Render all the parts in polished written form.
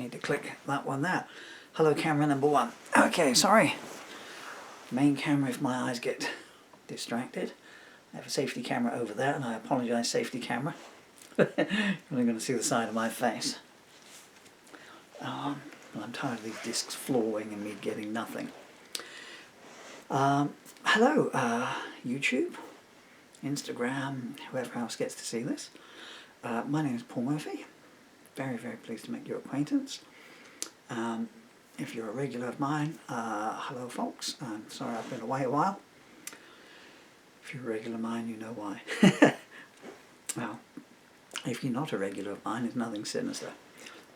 need to click that one there. Hello camera number one. Okay, sorry. Main camera if my eyes get distracted. I have a safety camera over there, and I apologise, safety camera. You're only going to see the side of my face. I'm tired of these discs flooring and me getting nothing. Hello, YouTube, Instagram, whoever else gets to see this. My name is Paul Murphy. Very, very pleased to make your acquaintance. If you're a regular of mine, hello folks. I'm sorry I've been away a while. If you're a regular of mine, you know why. Well, if you're not a regular of mine, it's nothing sinister.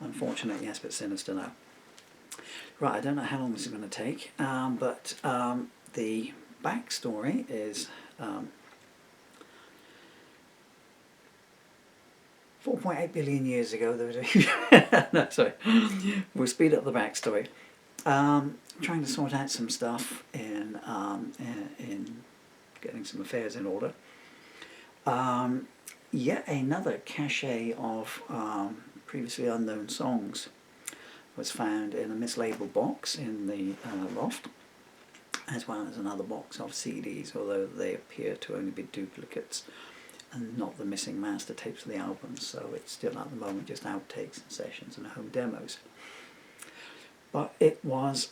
Unfortunate, yes, but sinister, no. Right, I don't know how long this is going to take, but the backstory is 4.8 billion years ago there was a no, sorry. We'll speed up the backstory. Trying to sort out some stuff in getting some affairs in order. Yet another cache of previously unknown songs was found in a mislabeled box in the loft, as well as another box of CDs, although they appear to only be duplicates and not the missing master tapes of the albums, so it's still at the moment just outtakes and sessions and home demos. But it was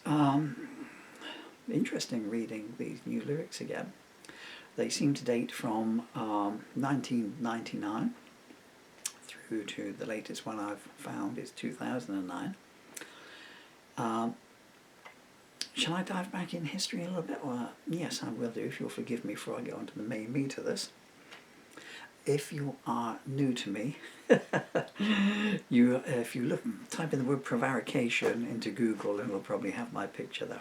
interesting reading these new lyrics again. They seem to date from 1999 through to the latest one I've found is 2009. Shall I dive back in history a little bit? Well, yes, I will do, if you'll forgive me before I get on to the main meat of this. If you are new to me, if you type in the word prevarication into Google, it'll probably have my picture there.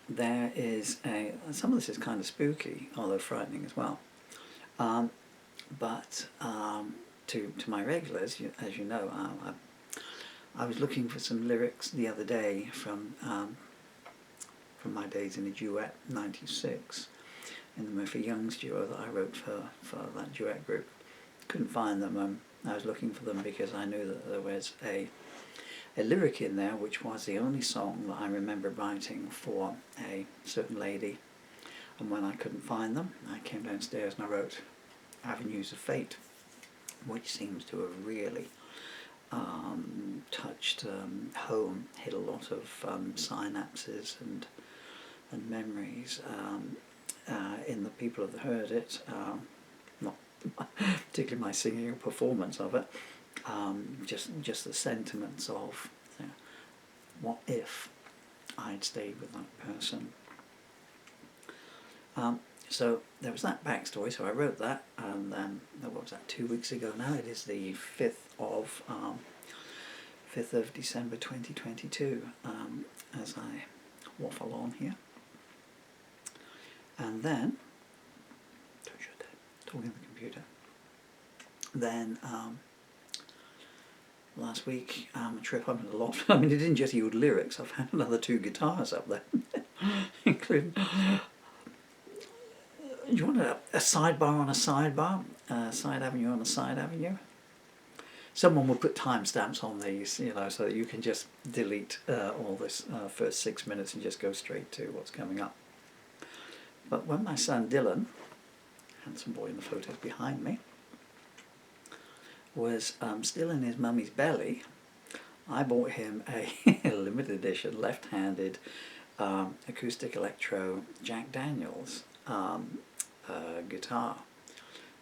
There is some of this is kind of spooky, although frightening as well. But to my regulars, as you know, I was looking for some lyrics the other day from my days in a duet, 96, in the Murphy Young's duo that I wrote for that duet group. Couldn't find them. I was looking for them because I knew that there was a lyric in there which was the only song that I remember writing for a certain lady, and when I couldn't find them I came downstairs and I wrote Avenues of Fate, which seems to have really touched home, hit a lot of synapses and memories in the people that heard it, not particularly my singing or performance of it. Just the sentiments of, you know, what if I'd stayed with that person. So there was that backstory, so I wrote that, and then, what was that, 2 weeks ago now? It is the 5th of December 2022, as I waffle on here. And then, talking to the computer, then last week, a trip up in the loft. I mean, it didn't just yield lyrics. I found another 2 guitars up there, including. Do you want a sidebar on a sidebar, side avenue on a side avenue? Someone will put timestamps on these, you know, so that you can just delete all this first 6 minutes and just go straight to what's coming up. But when my son Dylan, handsome boy in the photos behind me, was still in his mummy's belly, I bought him a limited edition left-handed acoustic electro Jack Daniels guitar.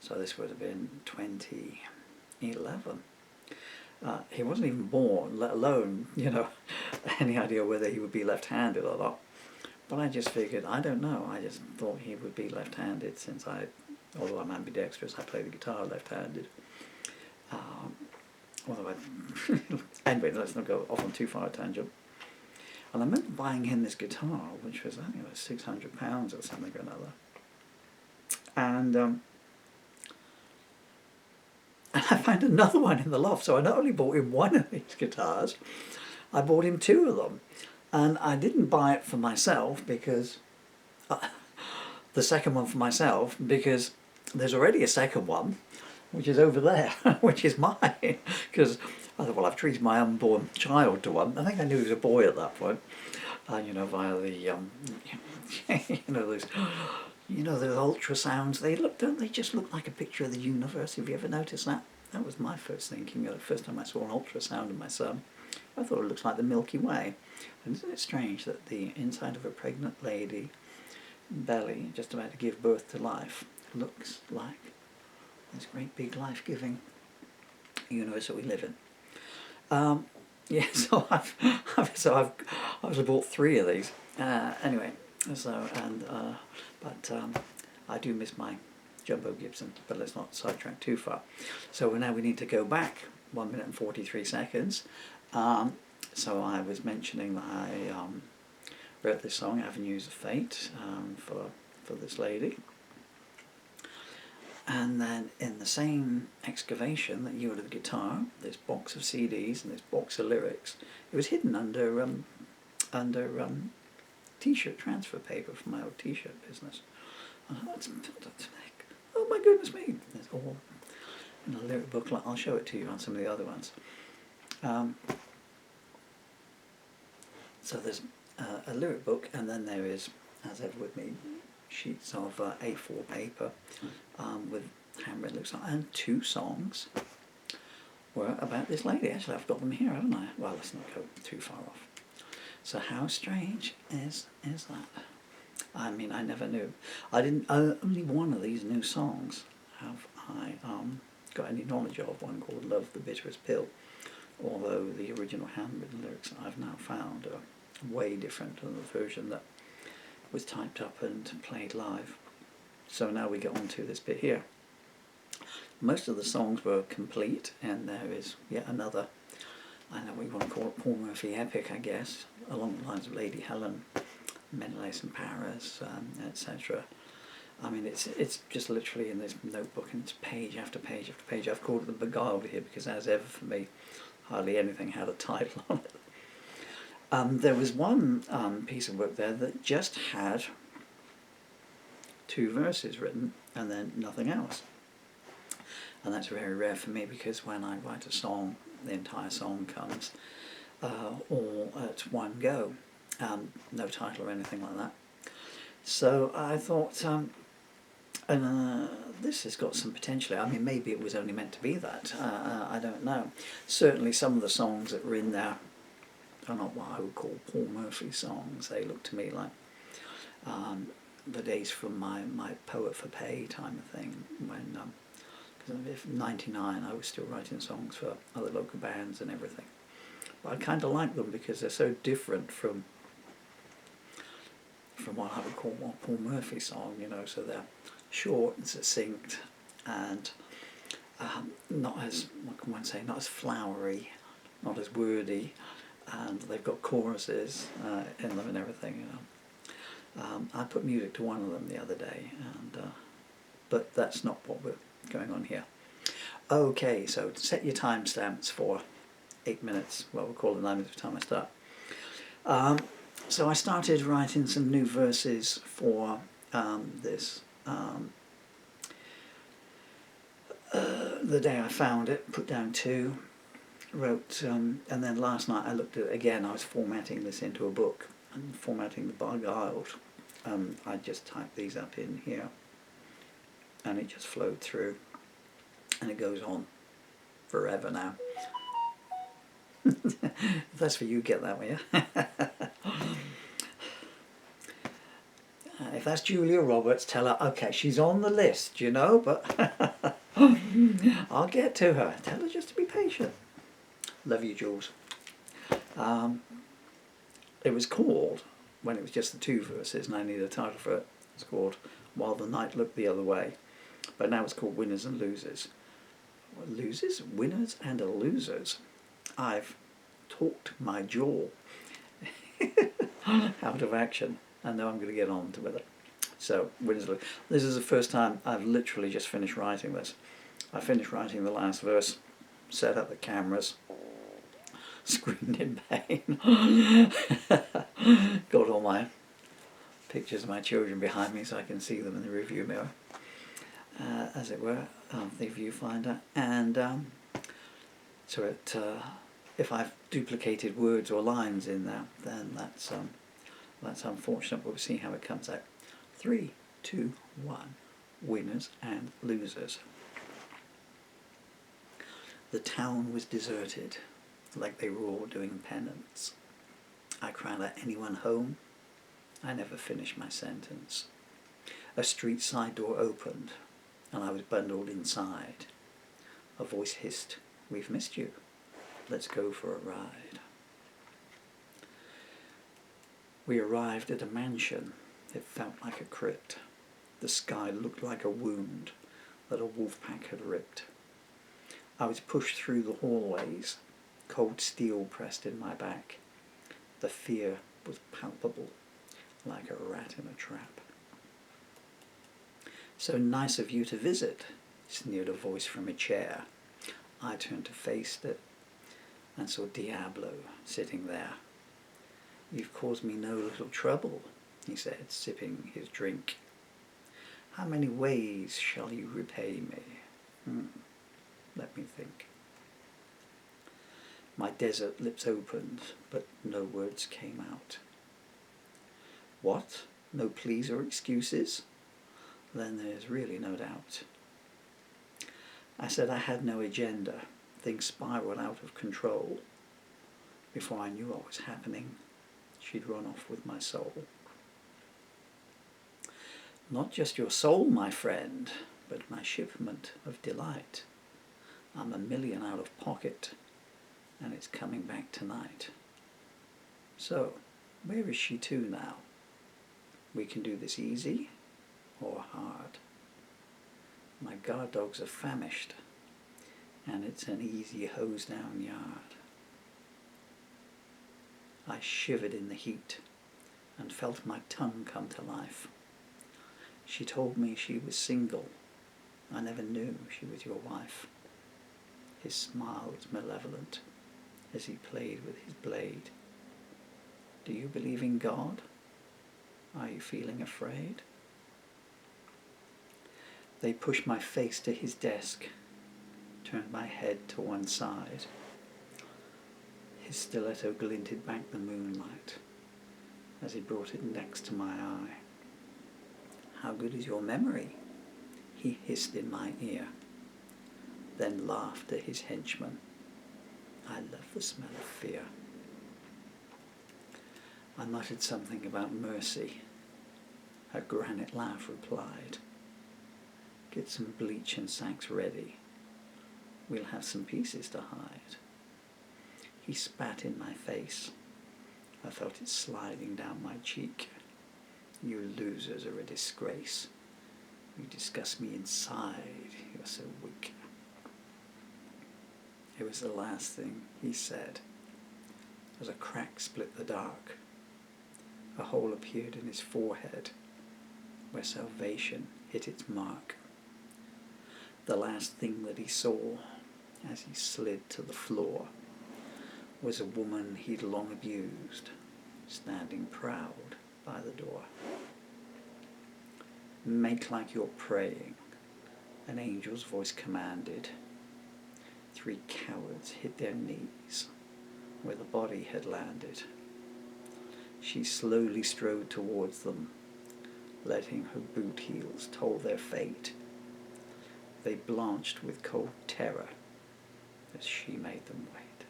So this would have been 2011. He wasn't even born, let alone, you know, any idea whether he would be left-handed or not. But I just figured, I don't know, I just thought he would be left-handed since although I'm ambidextrous, I play the guitar left-handed. Anyway, let's not go off on too far a tangent. And I remember buying him this guitar, which was, I think it was £600 or something or another. And I found another one in the loft, so I not only bought him one of these guitars, I bought him 2 of them. And I didn't buy it for myself because, the second one for myself, because there's already a second one, which is over there, which is mine, because I thought, well, I've treated my unborn child to one. I think I knew he was a boy at that point. You know, via the, you know, those ultrasounds. They look, don't they just look like a picture of the universe? Have you ever noticed that? That was my first thinking. The first time I saw an ultrasound of my son, I thought it looks like the Milky Way. And isn't it strange that the inside of a pregnant lady belly, just about to give birth to life, looks like this great big life-giving universe that we live in? Yeah, so I've bought 3 of these. Anyway, so but I do miss my Jumbo Gibson, but let's not sidetrack too far. So now we need to go back 1 minute and 43 seconds. So I was mentioning that I wrote this song, Avenues of Fate, for this lady. And then in the same excavation that you had of the guitar, this box of CDs and this box of lyrics, it was hidden under t-shirt transfer paper from my old t-shirt business. And I thought, oh my goodness me! It's all in a lyric booklet. I'll show it to you on some of the other ones. So there's a lyric book, and then there is, as ever with me, sheets of A4 paper with handwritten lyrics, and 2 songs were about this lady. Actually, I've got them here, haven't I? Well, let's not go too far off. So how strange is that? I mean, I never knew. I didn't. Only one of these new songs have I got any knowledge of. One called "Love the Bitterest Pill," although the original handwritten lyrics that I've now found are way different than the version that was typed up and played live. So now we get on to this bit here. Most of the songs were complete, and there is yet another, I don't know what you want to call it, Paul Murphy epic, I guess, along the lines of Lady Helen, Menelaus in Paris, etc. I mean, it's just literally in this notebook, and it's page after page after page. I've called it the Beguiled here because, as ever for me, hardly anything had a title on it. There was one piece of work there that just had 2 verses written and then nothing else. And that's very rare for me, because when I write a song, the entire song comes all at one go. No title or anything like that. So I thought, this has got some potential. I mean, maybe it was only meant to be that. I don't know. Certainly some of the songs that were in there are not what I would call Paul Murphy songs. They look to me like the days from my Poet for Pay time of thing, when because in '99 I was still writing songs for other local bands and everything. But I kind of like them because they're so different from what I would call a Paul Murphy song, you know. So they're short and succinct, and not as, what can one say, not as flowery, not as wordy, and they've got choruses in them and everything, you know. I put music to one of them the other day, and but that's not what we're going on here. Okay, so set your timestamps for 8 minutes. Well, we'll call it 9 minutes by the time I start. So I started writing some new verses for this. The day I found it, put down 2, wrote, and then last night I looked at it again. I was formatting this into a book, and formatting the Beguiled. I just typed these up in here, and it just flowed through, and it goes on forever now. If that's for you, get that one, yeah? If that's Julia Roberts, tell her, okay, she's on the list, you know, but I'll get to her. Tell her just to be patient. Love you, Jules. It was called, when it was just the 2 verses and I needed a title for it, it's called While the Night Looked the Other Way. But now it's called Winners and Losers. Losers? Winners and losers. I've talked my jaw out of action, and now I'm going to get on with it. So, winners and losers. This is the first time I've literally just finished writing this. I finished writing the last verse, set up the cameras, screamed in pain, got all my pictures of my children behind me so I can see them in the rearview mirror, as it were, the viewfinder, and So if I've duplicated words or lines in there, then that's unfortunate, but we'll see how it comes out. 3, 2, 1. Winners and losers. The town was deserted, like they were all doing penance. I cried out, "Anyone home?" I never finished my sentence. A street side door opened, and I was bundled inside. A voice hissed, "We've missed you. Let's go for a ride." We arrived at a mansion. It felt like a crypt. The sky looked like a wound that a wolf pack had ripped. I was pushed through the hallways, cold steel pressed in my back. The fear was palpable, like a rat in a trap. "So nice of you to visit," sneered a voice from a chair. I turned to face it and saw Diablo sitting there. "You've caused me no little trouble," he said, sipping his drink. "How many ways shall you repay me?" Let me think. My desert lips opened, but no words came out. "What? No pleas or excuses? Then there's really no doubt." I said I had no agenda. Things spiraled out of control. Before I knew what was happening, she'd run off with my soul. "Not just your soul, my friend, but my shipment of delight. I'm $1 million out of pocket, and it's coming back tonight. So, where is she to now? We can do this easy or hard. My guard dogs are famished, and it's an easy hose-down yard." I shivered in the heat and felt my tongue come to life. She told me she was single. I never knew she was your wife. His smile was malevolent as he played with his blade. "Do you believe in God? Are you feeling afraid?" They pushed my face to his desk, turned my head to one side. His stiletto glinted back the moonlight as he brought it next to my eye. "How good is your memory?" he hissed in my ear, then laughed at his henchman. I love the smell of fear. I muttered something about mercy. Her granite laugh replied, "Get some bleach and sacks ready. We'll have some pieces to hide." He spat in my face. I felt it sliding down my cheek. "You losers are a disgrace. You disgust me inside. You're so weak." It was the last thing he said. As a crack split the dark, a hole appeared in his forehead where salvation hit its mark. The last thing that he saw as he slid to the floor was a woman he'd long abused, standing proud by the door. "Make like you're praying," an angel's voice commanded. 3 cowards hit their knees where the body had landed. She slowly strode towards them, letting her boot heels toll their fate. They blanched with cold terror as she made them wait.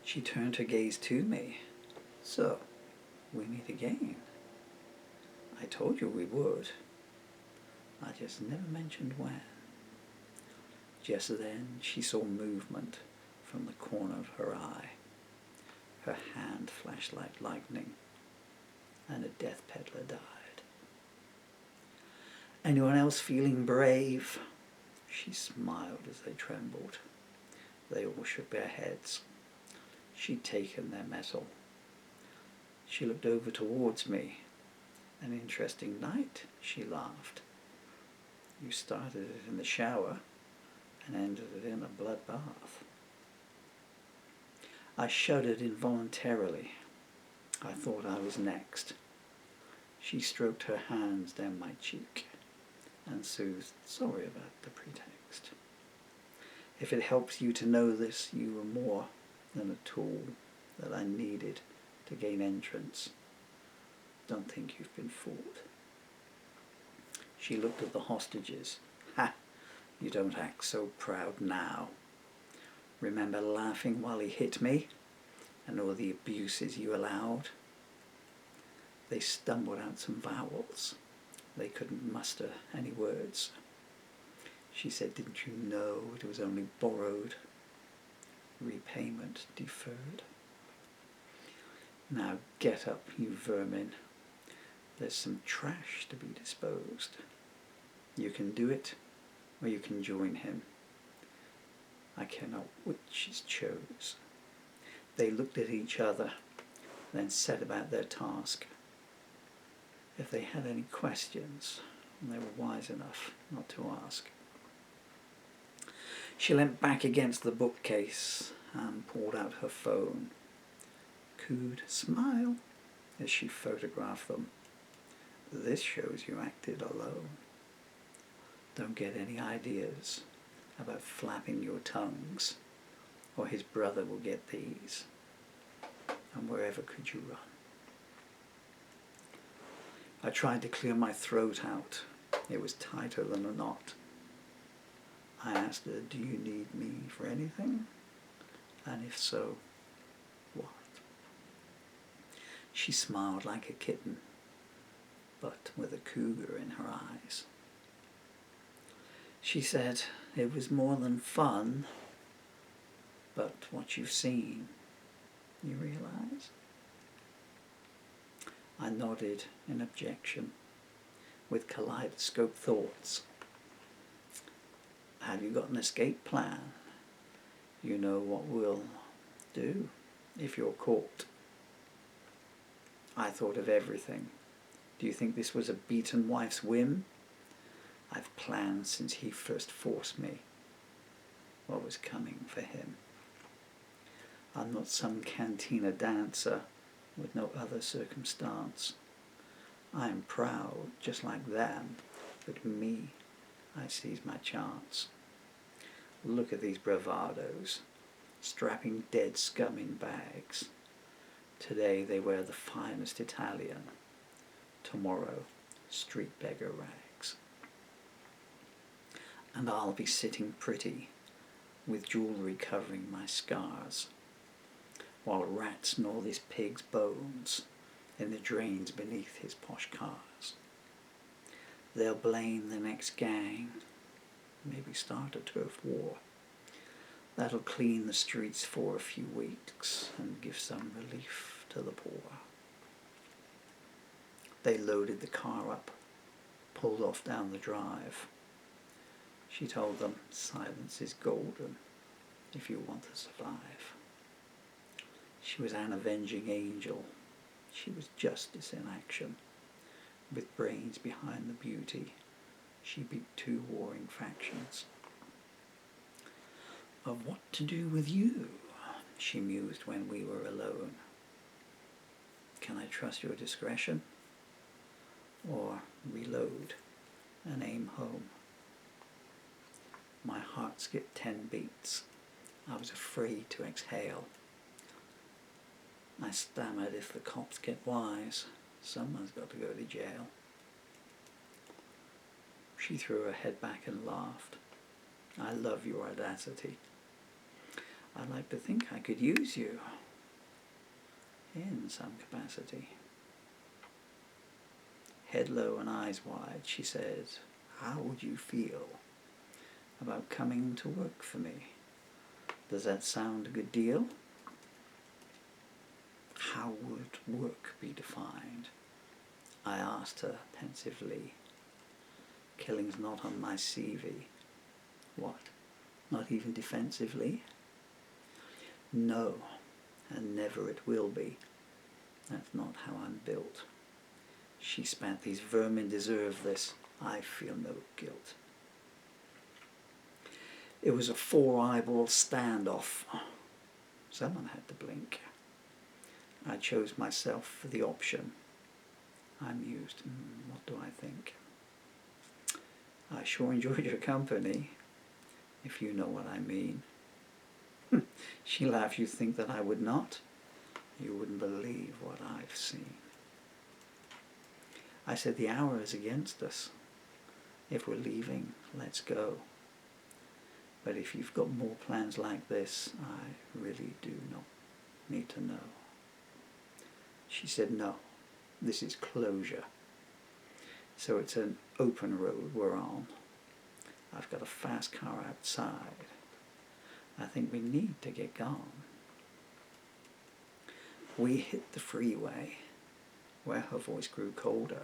She turned her gaze to me. "So, we meet again. I told you we would. I just never mentioned when." Just then she saw movement from the corner of her eye. Her hand flashed like lightning, and a death peddler died. "Anyone else feeling brave?" She smiled as they trembled. They all shook their heads. She'd taken their mettle. She looked over towards me. "An interesting night," she laughed. "You started it in the shower and ended it in a bloodbath." I shuddered involuntarily. I thought I was next. She stroked her hands down my cheek and soothed, "Sorry about the pretext. If it helps you to know this, you were more than a tool that I needed to gain entrance. Don't think you've been fooled. She looked at the hostages. Ha! You don't act so proud now. Remember laughing while he hit me, and all the abuses you allowed? They stumbled out some vowels. They couldn't muster any words. She said, didn't you know it was only borrowed? Repayment deferred. Now get up, you vermin. There's some trash to be disposed. You can do it, or you can join him. I care not which is chose. They looked at each other, then set about their task. If they had any questions, they were wise enough not to ask. She leant back against the bookcase and pulled out her phone. Cooed smile as she photographed them. This shows you acted alone. Don't get any ideas about flapping your tongues, or his brother will get these. And wherever could you run? I tried to clear my throat out. It was tighter than a knot. I asked her, do you need me for anything? And if so, what? She smiled like a kitten, but with a cougar in her eyes. She said, it was more than fun, but what you've seen, you realize? I nodded in objection, with kaleidoscope thoughts. Have you got an escape plan? You know what we'll do if you're caught. I thought of everything. Do you think this was a beaten wife's whim? I've planned since he first forced me what was coming for him. I'm not some cantina dancer with no other circumstance. I am proud, just like them, but me, I seize my chance. Look at these bravados, strapping dead scum in bags. Today they wear the finest Italian, tomorrow street beggar rags. And I'll be sitting pretty, with jewellery covering my scars, while rats gnaw this pig's bones in the drains beneath his posh cars. They'll blame the next gang, maybe start a turf war. That'll clean the streets for a few weeks and give some relief to the poor. They loaded the car up, pulled off down the drive. She told them, silence is golden if you want to survive. She was an avenging angel. She was justice in action. With brains behind the beauty, she beat two warring factions. But what to do with you? She mused when we were alone. Can I trust your discretion? Or reload and aim home? My heart skipped 10 beats. I was afraid to exhale. I stammered, if the cops get wise, someone's got to go to jail. She threw her head back and laughed. I love your audacity. I'd like to think I could use you in some capacity. Head low and eyes wide, she said, how would you feel about coming to work for me? Does that sound a good deal? How would work be defined? I asked her pensively. Killing's not on my CV. What? Not even defensively? No, and never it will be. That's not how I'm built. She spat, these vermin deserve this. I feel no guilt. It was a 4-eyeball standoff. Someone had to blink. I chose myself for the option. I mused, what do I think? I sure enjoyed your company. if you know what I mean. She laughed. You think that I would not? You wouldn't believe what I've seen. I said, the hour is against us. If we're leaving, let's go. But if you've got more plans like this, I really do not need to know. She said, no, this is closure. So it's an open road we're on. I've got a fast car outside. I think we need to get gone. We hit the freeway, where her voice grew colder.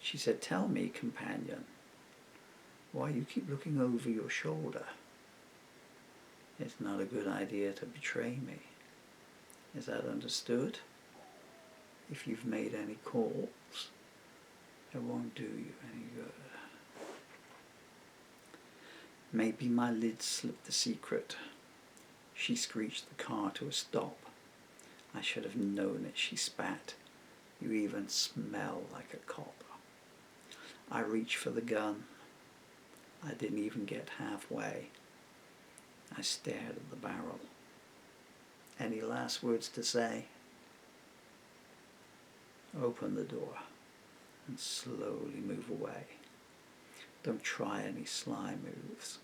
She said, tell me, companion, why you keep looking over your shoulder. It's not a good idea to betray me. Is that understood? If you've made any calls, it won't do you any good. Maybe my lids slipped the secret. She screeched the car to a stop. I should have known it, she spat. You even smell like a cop. I reached for the gun. I didn't even get halfway. I stared at the barrel. Any last words to say? Open the door and slowly move away. Don't try any sly moves.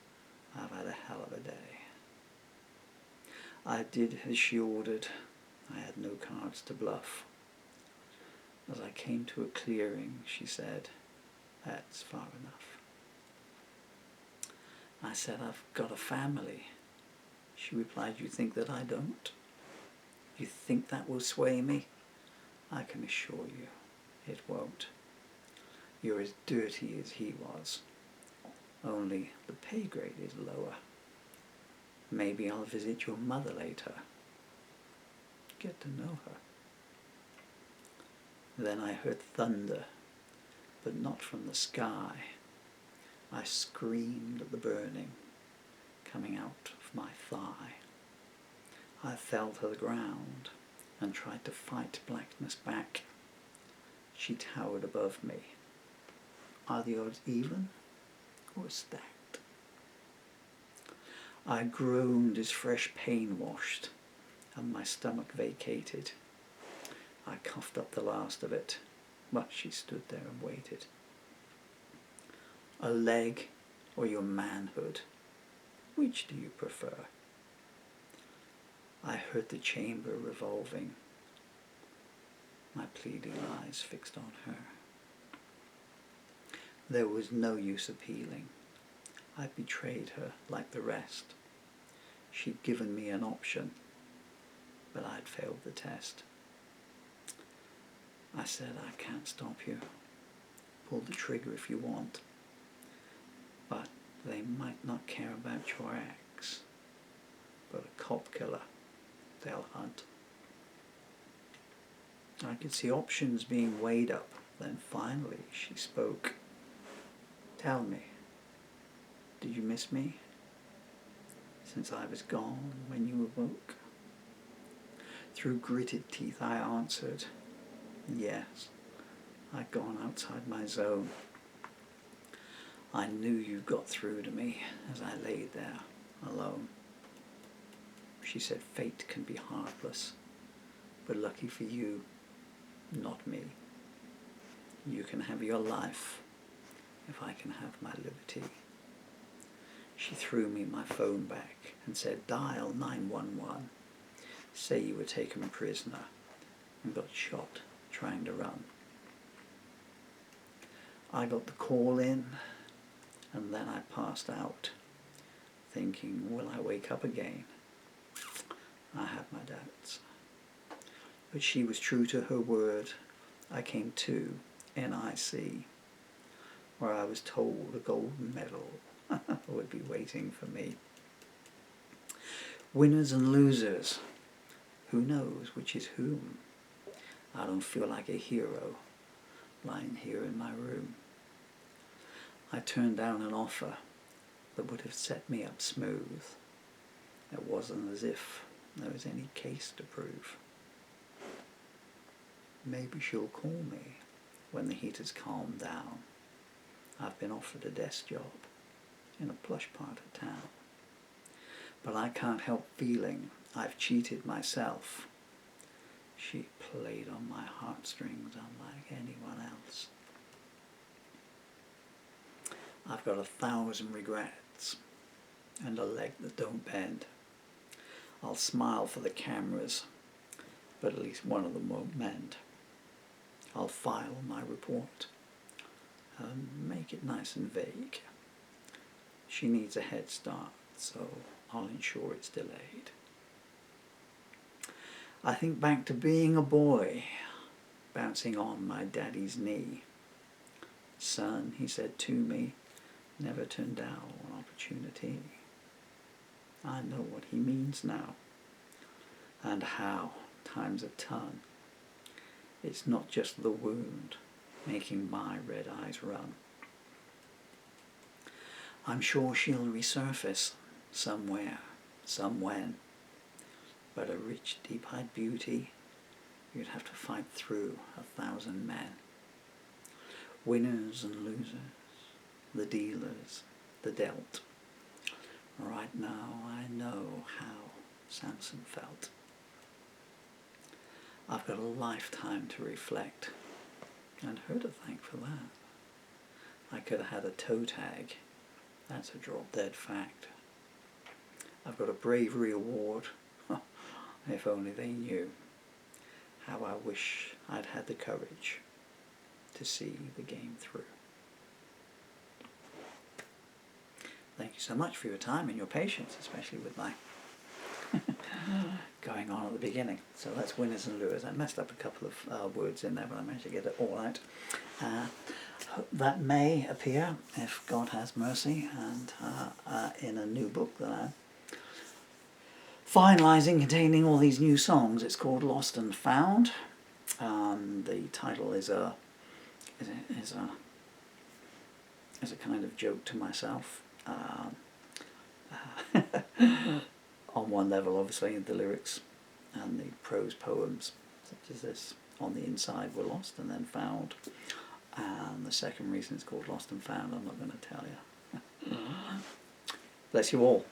I've had a hell of a day. I did as she ordered. I had no cards to bluff. As I came to a clearing, she said, that's far enough. I said, I've got a family. She replied, you think that I don't? You think that will sway me? I can assure you, it won't. You're as dirty as he was, only the pay grade is lower. Maybe I'll visit your mother later. Get to know her. Then I heard thunder, but not from the sky. I screamed at the burning, coming out of my thigh. I fell to the ground and tried to fight blackness back. She towered above me. Are the odds even or stacked? I groaned as fresh pain washed and my stomach vacated. I coughed up the last of it, but she stood there and waited. A leg or your manhood, which do you prefer? I heard the chamber revolving, my pleading eyes fixed on her. There was no use appealing. I betrayed her like the rest. She'd given me an option, but I'd failed the test. I said, I can't stop you. Pull the trigger if you want. But they might not care about your axe. But a cop killer, they'll hunt. I could see options being weighed up. Then finally she spoke. Tell me, did you miss me? Since I was gone when you awoke? Through gritted teeth I answered, yes, I'd gone outside my zone. I knew you got through to me as I lay there alone. She said, fate can be heartless, but lucky for you, not me. You can have your life if I can have my liberty. She threw me my phone back and said, dial 911. Say you were taken prisoner and got shot trying to run. I got the call in and then I passed out, thinking, will I wake up again? I had my doubts. But she was true to her word. I came to NIC, where I was told a golden medal would be waiting for me. Winners and losers, who knows which is whom? I don't feel like a hero lying here in my room. I turned down an offer that would have set me up smooth. It wasn't as if there was any case to prove. Maybe she'll call me when the heat has calmed down. I've been offered a desk job in a plush part of town. But I can't help feeling I've cheated myself. She played on my heartstrings unlike anyone else. I've got 1,000 regrets and a leg that don't bend. I'll smile for the cameras, but at least one of them won't mend. I'll file my report and make it nice and vague. She needs a head start, so I'll ensure it's delayed. I think back to being a boy, bouncing on my daddy's knee. Son, he said to me, never turn down an opportunity. I know what he means now, and how, times a ton. It's not just the wound making my red eyes run. I'm sure she'll resurface somewhere, somewhen, but a rich, deep-eyed beauty, you'd have to fight through 1,000 men. Winners and losers, the dealers, the dealt. Right now I know how Samson felt. I've got a lifetime to reflect, and her to thank for that. I could have had a toe tag. That's a drop-dead fact. I've got a bravery award. If only they knew how I wish I'd had the courage to see the game through. Thank you so much for your time and your patience, especially with my going on at the beginning. So that's winners and lures. I messed up a couple of words in there, but I managed to get it all out. That may appear, if God has mercy, and in a new book that I'm finalising, containing all these new songs. It's called Lost and Found. The title is a kind of joke to myself. On one level, obviously, the lyrics and the prose poems, such as this, on the inside were lost and then found. And the second reason it's called Lost and Found, I'm not going to tell you. Bless you all.